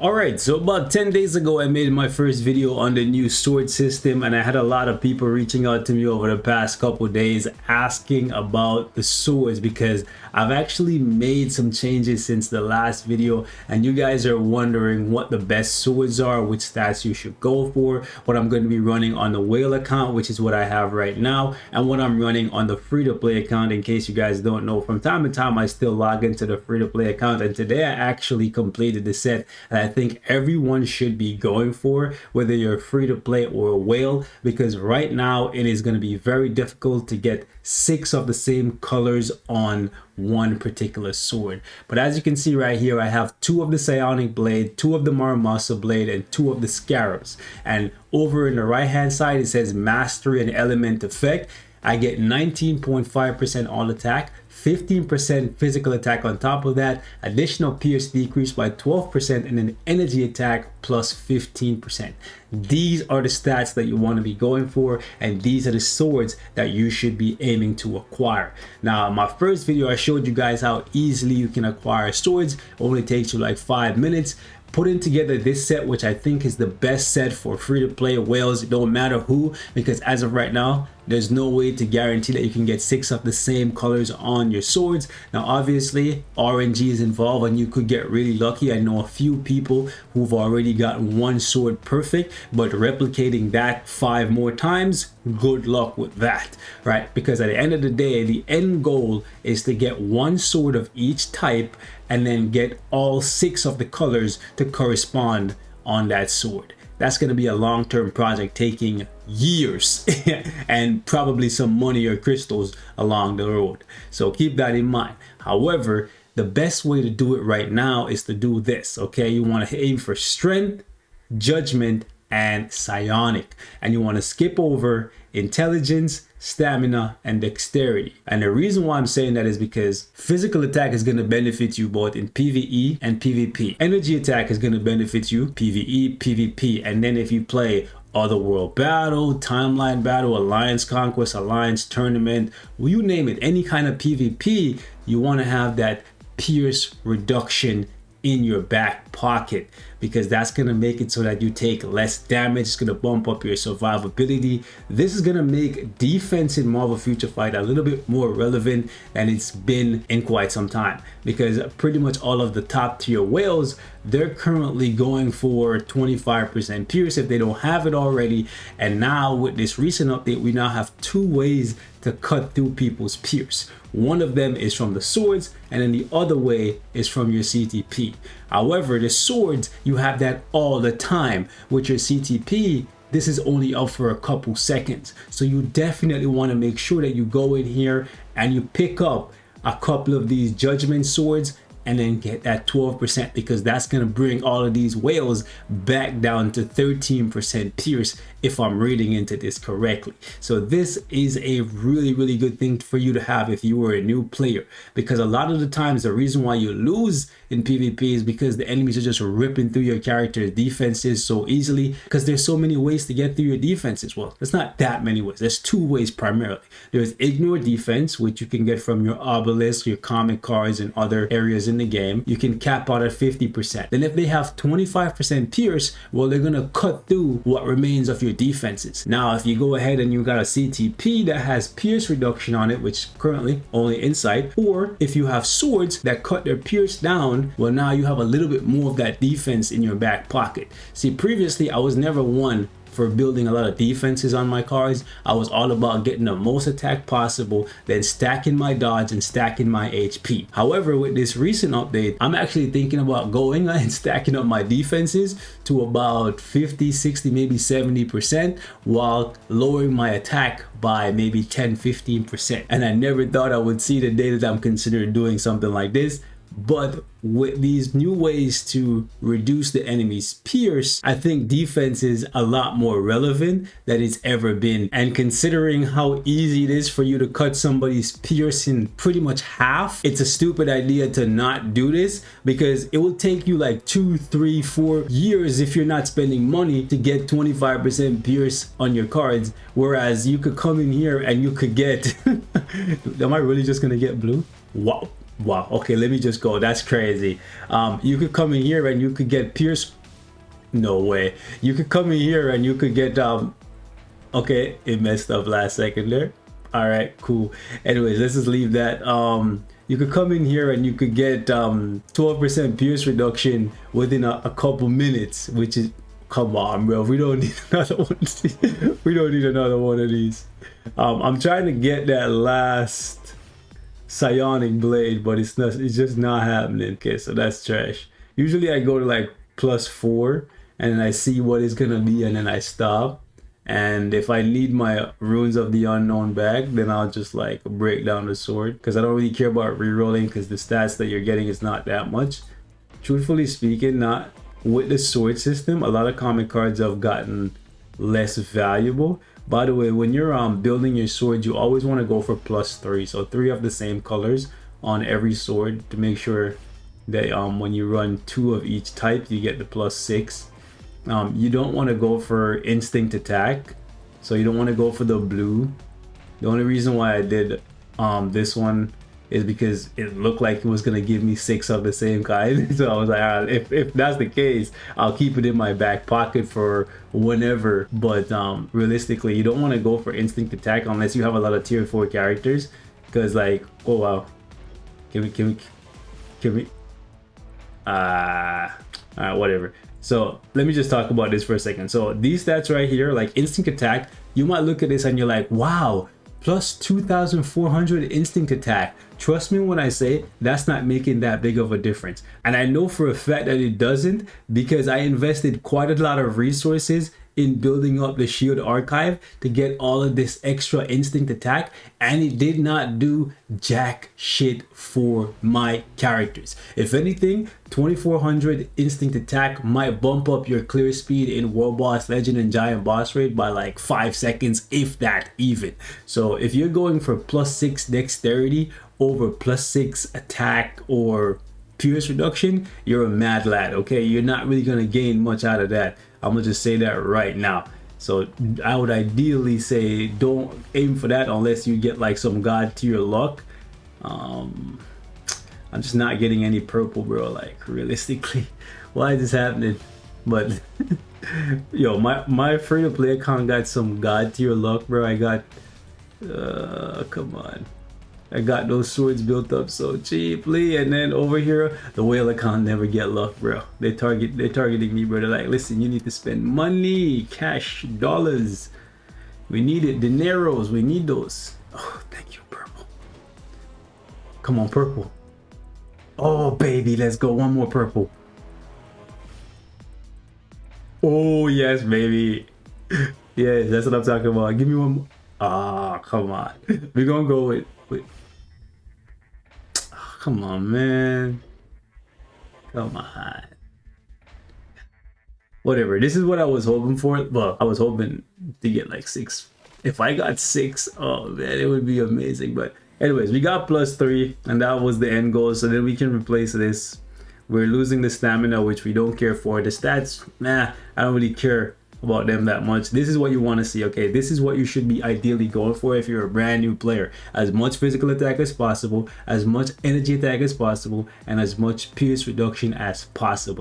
Alright, so about 10 days ago I made my first video on the new sword system, and I had a lot of people reaching out to me over the past couple days asking about the swords because I've actually made some changes since the last video, and you guys are wondering what the best swords are, which stats you should go for, what I'm going to be running on the whale account, which is what I have right now, and what I'm running on the free-to-play account. In case you guys don't know, from time to time I still log into the free-to-play account, and today I actually completed the set that I think everyone should be going for, whether you're free to play or a whale, because right now it is going to be very difficult to get 6 of the same colors on one particular sword. But as you can see right here, I have 2 of the psionic blade, 2 of the Maramasa blade, and 2 of the scarabs. And over in the right hand side it says mastery and element effect. I get 19.5% all attack, 15% physical attack on top of that, additional pierce decreased by 12%, and an energy attack plus 15%. These are the stats that you want to be going for, and these are the swords that you should be aiming to acquire. Now, in my first video I showed you guys how easily you can acquire swords. It only takes you like 5 minutes. Putting together this set, which I think is the best set for free-to-play whales, it don't matter who, because as of right now there's no way to guarantee that you can get 6 of the same colors on your swords. Now obviously RNG is involved and you could get really lucky. I know a few people who've already gotten 1 sword perfect, but replicating that 5 more times, good luck with that, right? Because at the end of the day, the end goal is to get 1 sword of each type and then get all 6 of the colors to correspond on that sword. That's going to be a long-term project taking years and probably some money or crystals along the road. So keep that in mind. However, the best way to do it right now is to do this, okay? You want to aim for strength, judgment, and psionic, and you want to skip over intelligence, stamina, and dexterity. And the reason why I'm saying that is because physical attack is going to benefit you both in PvE and PvP. Energy attack is going to benefit you PvE, PvP, and then if you play Otherworld Battle, Timeline Battle, Alliance Conquest, Alliance Tournament, well, you name it, any kind of PvP, you want to have that pierce reduction in your back pocket, because that's going to make it so that you take less damage. It's going to bump up your survivability. This is going to make defense in Marvel Future Fight a little bit more relevant than it's been in quite some time, because pretty much all of the top tier whales, they're currently going for 25% pierce if they don't have it already. And now with this recent update, we now have 2 ways to cut through people's pierce. One of them is from the swords, and then the other way is from your CTP. However, the swords, you have that all the time. With your CTP, this is only up for a couple seconds. So you definitely want to make sure that you go in here and you pick up a couple of these judgment swords and then get that 12%, because that's going to bring all of these whales back down to 13% pierce if I'm reading into this correctly. So this is a really good thing for you to have if you were a new player, because a lot of the times the reason why you lose in PvP is because the enemies are just ripping through your character's defenses so easily, because there's so many ways to get through your defenses. Well, there's not that many ways. There's 2 ways primarily. There's ignore defense, which you can get from your obelisk, your comic cards, and other areas in the game. You can cap out at 50%. Then if they have 25% pierce, well, they're gonna cut through what remains of your defenses. Now if you go ahead and you got a CTP that has pierce reduction on it, which currently only insight, or if you have swords that cut their pierce down, well, now you have a little bit more of that defense in your back pocket. See, previously I was never one for building a lot of defenses on my cards. I was all about getting the most attack possible, then stacking my dodge and stacking my HP. However, with this recent update, I'm actually thinking about going and stacking up my defenses to about 50, 60, maybe 70%, while lowering my attack by maybe 10-15%. And I never thought I would see the day that I'm considering doing something like this. But with these new ways to reduce the enemy's pierce, I think defense is a lot more relevant than it's ever been. And considering how easy it is for you to cut somebody's pierce in pretty much half, it's a stupid idea to not do this, because it will take you like 2, 3, 4 years if you're not spending money to get 25% pierce on your cards. Whereas you could come in here and you could get am I really just gonna get blue? Wow. Wow, okay, let me just go. That's crazy. You could come in here and you could get pierce. No way. You could come in here and you could get okay, it messed up last second there. All right, cool. Anyways, let's just leave that. You could come in here and you could get 12% pierce reduction within a couple minutes, which is, come on, bro. We don't need another one. We don't need another one of these. I'm trying to get that last psionic blade, but it's just not happening. Okay, so that's trash. Usually I go to like +4 and then I see what it's gonna be and then I stop. And if I need my Runes of the Unknown back, then I'll just like break down the sword, because I don't really care about rerolling, because the stats that you're getting is not that much. Truthfully speaking, not with the sword system, a lot of comic cards have gotten less valuable. By the way, when you're building your sword, you always want to go for +3, so 3 of the same colors on every sword to make sure that when you run 2 of each type, you get the +6. You don't want to go for instinct attack, so you don't want to go for the blue. The only reason why I did this one is because it looked like it was gonna give me 6 of the same kind. So I was like, if that's the case, I'll keep it in my back pocket for whenever. But realistically, you don't want to go for instinct attack unless you have a lot of tier 4 characters, because like, oh wow, can we alright, whatever. So let me just talk about this for a second. So these stats right here, like instinct attack, you might look at this and you're like, wow, plus 2,400 instinct attack. Trust me when I say that's not making that big of a difference. And I know for a fact that it doesn't, because I invested quite a lot of resources in building up the shield archive to get all of this extra instinct attack, and it did not do jack shit for my characters. If anything, 2400 instinct attack might bump up your clear speed in World Boss, Legend, and Giant Boss Raid by like 5 seconds, if that even. So if you're going for +6 dexterity over +6 attack or pierce reduction, you're a mad lad, okay? You're not really gonna gain much out of that. I'm gonna just say that right now. So I would ideally say don't aim for that unless you get like some god tier luck. I'm just not getting any purple, bro. Like realistically, why is this happening? But yo, my free to play account got some god tier luck, bro. I got come on, I got those swords built up so cheaply, and then over here the whale account never get luck, bro. They're targeting me, bro. They're like, listen, you need to spend money, cash, dollars. We need it, dineros. We need those. Oh, thank you, purple. Come on, purple. Oh baby, let's go. One more purple. Oh yes, baby. Yes, that's what I'm talking about. Give me one more. Ah, come on. We're gonna go with come on, man. Come on. Whatever. This is what I was hoping for. Well, I was hoping to get like 6. If I got 6, oh man, it would be amazing. But anyways, we got +3, and that was the end goal. So then we can replace this. We're losing the stamina, which we don't care for. The stats, nah, I don't really care about them that much. This is what you want to see, okay? This is what you should be ideally going for if you're a brand new player. As much physical attack as possible, as much energy attack as possible, and as much pierce reduction as possible.